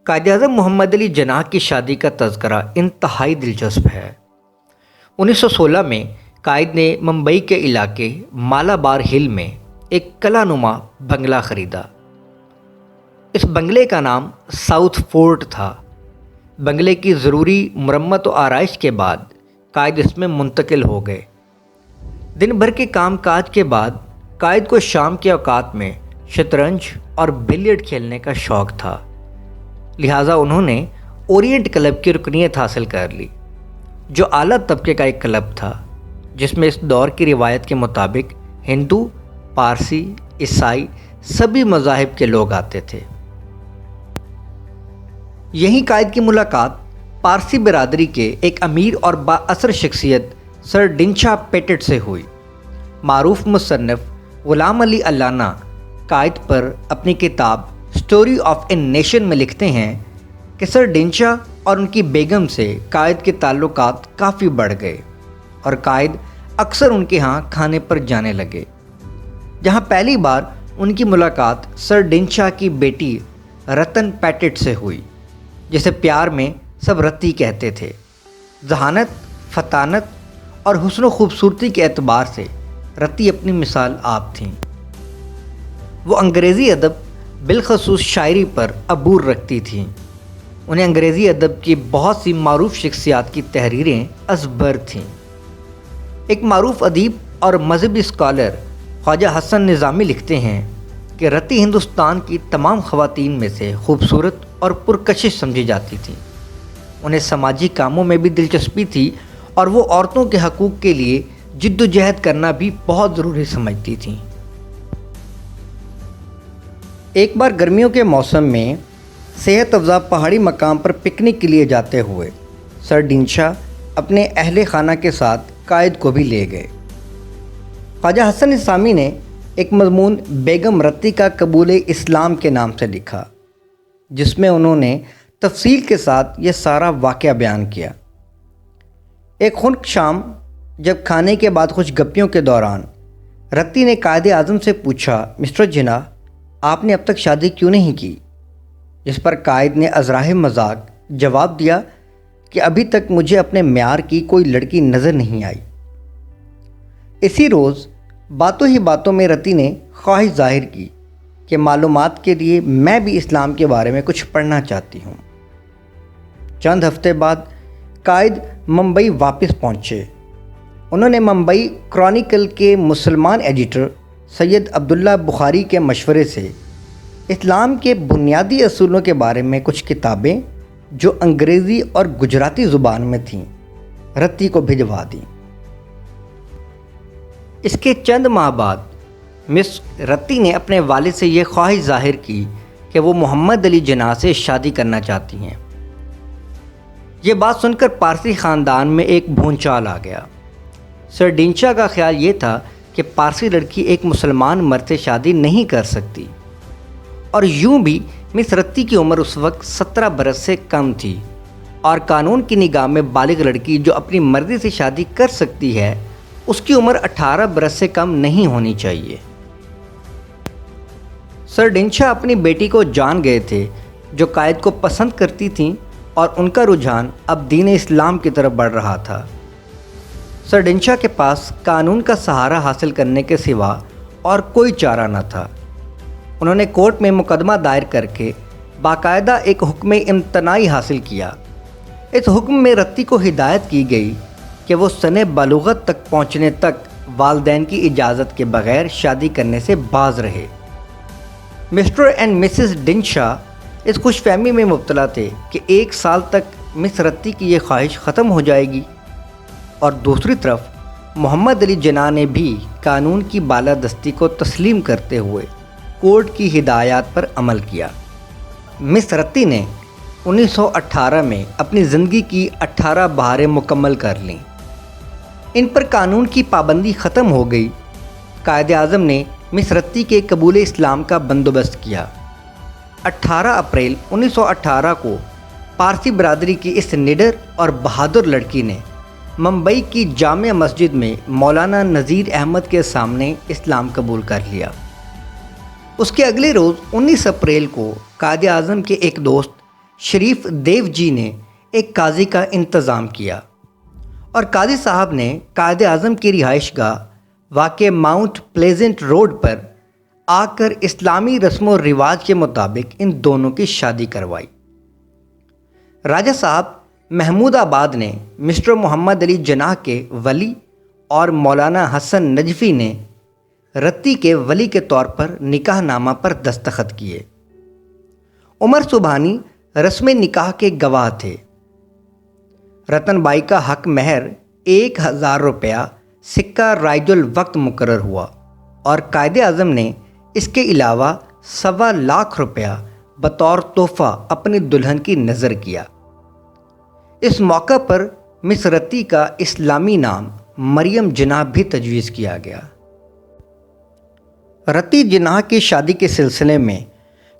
قائد اعظم محمد علی جناح کی شادی کا تذکرہ انتہائی دلچسپ ہے۔ 1916 میں قائد نے ممبئی کے علاقے مالابار ہل میں ایک قلعہ نما بنگلہ خریدا۔ اس بنگلے کا نام ساؤتھ فورٹ تھا۔ بنگلے کی ضروری مرمت و آرائش کے بعد قائد اس میں منتقل ہو گئے۔ دن بھر کے کام کاج کے بعد قائد کو شام کے اوقات میں شطرنج اور بلیئرڈ کھیلنے کا شوق تھا، لہٰذا انہوں نے اورینٹ کلب کی رکنیت حاصل کر لی، جو اعلیٰ طبقے کا ایک کلب تھا جس میں اس دور کی روایت کے مطابق ہندو، پارسی، عیسائی سبھی مذاہب کے لوگ آتے تھے۔ یہیں قائد کی ملاقات پارسی برادری کے ایک امیر اور با اثر شخصیت سر ڈنچا پیٹٹ سے ہوئی۔ معروف مصنف غلام علی علانہ قائد پر اپنی کتاب اسٹوری آف اے نیشن میں لکھتے ہیں کہ سر ڈنچا اور ان کی بیگم سے قائد کے تعلقات کافی بڑھ گئے اور قائد اکثر ان کے ہاں کھانے پر جانے لگے، جہاں پہلی بار ان کی ملاقات سر ڈنچا کی بیٹی رتن پیٹٹ سے ہوئی، جسے پیار میں سب رتی کہتے تھے۔ ذہانت، فطانت اور حسن و خوبصورتی کے اعتبار سے رتی اپنی مثال آپ تھیں۔ وہ انگریزی ادب بالخصوص شاعری پر عبور رکھتی تھیں۔ انہیں انگریزی ادب کی بہت سی معروف شخصیات کی تحریریں ازبر تھیں۔ ایک معروف ادیب اور مذہبی اسکالر خواجہ حسن نظامی لکھتے ہیں کہ رتی ہندوستان کی تمام خواتین میں سے خوبصورت اور پرکشش سمجھی جاتی تھیں۔ انہیں سماجی کاموں میں بھی دلچسپی تھی اور وہ عورتوں کے حقوق کے لیے جد و جہد کرنا بھی بہت ضروری سمجھتی تھیں۔ ایک بار گرمیوں کے موسم میں صحت افزا پہاڑی مقام پر پکنک کے لیے جاتے ہوئے سر ڈنچا اپنے اہل خانہ کے ساتھ قائد کو بھی لے گئے۔ خواجہ حسن نظامی نے ایک مضمون بیگم رتی کا قبول اسلام کے نام سے لکھا، جس میں انہوں نے تفصیل کے ساتھ یہ سارا واقعہ بیان کیا۔ ایک خنک شام جب کھانے کے بعد خوش گپیوں کے دوران رتی نے قائد اعظم سے پوچھا، مسٹر جناح، آپ نے اب تک شادی کیوں نہیں کی؟ جس پر قائد نے ازراہ مذاق جواب دیا کہ ابھی تک مجھے اپنے معیار کی کوئی لڑکی نظر نہیں آئی۔ اسی روز باتوں ہی باتوں میں رتی نے خواہش ظاہر کی کہ معلومات کے لیے میں بھی اسلام کے بارے میں کچھ پڑھنا چاہتی ہوں۔ چند ہفتے بعد قائد ممبئی واپس پہنچے۔ انہوں نے ممبئی کرونیکل کے مسلمان ایڈیٹر سید عبداللہ بخاری کے مشورے سے اسلام کے بنیادی اصولوں کے بارے میں کچھ کتابیں جو انگریزی اور گجراتی زبان میں تھیں رتی کو بھجوا دیں۔ اس کے چند ماہ بعد مس رتی نے اپنے والد سے یہ خواہش ظاہر کی کہ وہ محمد علی جناح سے شادی کرنا چاہتی ہیں۔ یہ بات سن کر پارسی خاندان میں ایک بھونچال آ گیا۔ سر ڈنچا کا خیال یہ تھا کہ پارسی لڑکی ایک مسلمان مرد سے شادی نہیں کر سکتی، اور یوں بھی مس رتی کی عمر اس وقت 17 برس سے کم تھی، اور قانون کی نگاہ میں بالغ لڑکی جو اپنی مرضی سے شادی کر سکتی ہے اس کی عمر 18 برس سے کم نہیں ہونی چاہیے۔ سر ڈنچا اپنی بیٹی کو جان گئے تھے، جو قائد کو پسند کرتی تھیں، اور ان کا رجحان اب دین اسلام کی طرف بڑھ رہا تھا۔ سر ڈنچا کے پاس قانون کا سہارا حاصل کرنے کے سوا اور کوئی چارہ نہ تھا۔ انہوں نے کورٹ میں مقدمہ دائر کر کے باقاعدہ ایک حکم امتناعی حاصل کیا۔ اس حکم میں رتی کو ہدایت کی گئی کہ وہ سن بلوغت تک پہنچنے تک والدین کی اجازت کے بغیر شادی کرنے سے باز رہے۔ مسٹر اینڈ مسز ڈنچا اس خوش فہمی میں مبتلا تھے کہ 1 سال تک مس رتی کی یہ خواہش ختم ہو جائے گی، اور دوسری طرف محمد علی جناح نے بھی قانون کی بالادستی کو تسلیم کرتے ہوئے کورٹ کی ہدایات پر عمل کیا۔ مس رتی نے 1918 میں اپنی زندگی کی 18 بہاریں مکمل کر لیں۔ ان پر قانون کی پابندی ختم ہو گئی۔ قائد اعظم نے مس رتی کے قبول اسلام کا بندوبست کیا۔ 18 اپریل 1918 کو پارسی برادری کی اس نڈر اور بہادر لڑکی نے ممبئی کی جامع مسجد میں مولانا نذیر احمد کے سامنے اسلام قبول کر لیا۔ اس کے اگلے روز 19 اپریل کو قائد اعظم کے ایک دوست شریف دیو جی نے ایک قاضی کا انتظام کیا اور قاضی صاحب نے قائد اعظم کی رہائش گاہ واقع ماؤنٹ پلیزنٹ روڈ پر آ کر اسلامی رسم و رواج کے مطابق ان دونوں کی شادی کروائی۔ راجہ صاحب محمود آباد نے مسٹر محمد علی جناح کے ولی اور مولانا حسن نجفی نے رتی کے ولی کے طور پر نکاح نامہ پر دستخط کیے۔ عمر سبحانی رسم نکاح کے گواہ تھے۔ رتن بائی کا حق مہر 1000 روپیہ سکہ رائج الوقت مقرر ہوا اور قائد اعظم نے اس کے علاوہ 1.25 لاکھ روپیہ بطور تحفہ اپنی دلہن کی نظر کیا۔ اس موقع پر مس رتی کا اسلامی نام مریم جناح بھی تجویز کیا گیا۔ رتی جناح کی شادی کے سلسلے میں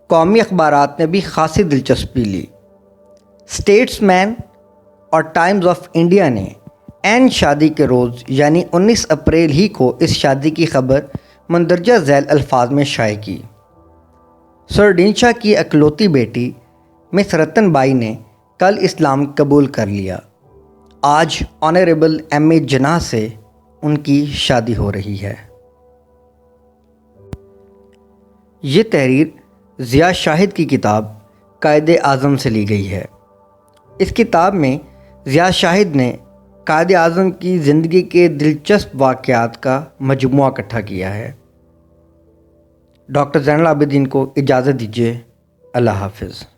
قومی اخبارات نے بھی خاصی دلچسپی لی۔ اسٹیٹس مین اور ٹائمز آف انڈیا نے عین شادی کے روز یعنی 19 اپریل ہی کو اس شادی کی خبر مندرجہ ذیل الفاظ میں شائع کی۔ سر ڈنشا کی اکلوتی بیٹی مس رتن بائی نے کل اسلام قبول کر لیا۔ آج آنریبل ایم اے جناح سے ان کی شادی ہو رہی ہے۔ یہ تحریر ضیاء شاہد کی کتاب قائد اعظم سے لی گئی ہے۔ اس کتاب میں ضیاء شاہد نے قائد اعظم کی زندگی کے دلچسپ واقعات کا مجموعہ اکٹھا کیا ہے۔ ڈاکٹر زین العابدین کو اجازت دیجیے۔ اللہ حافظ۔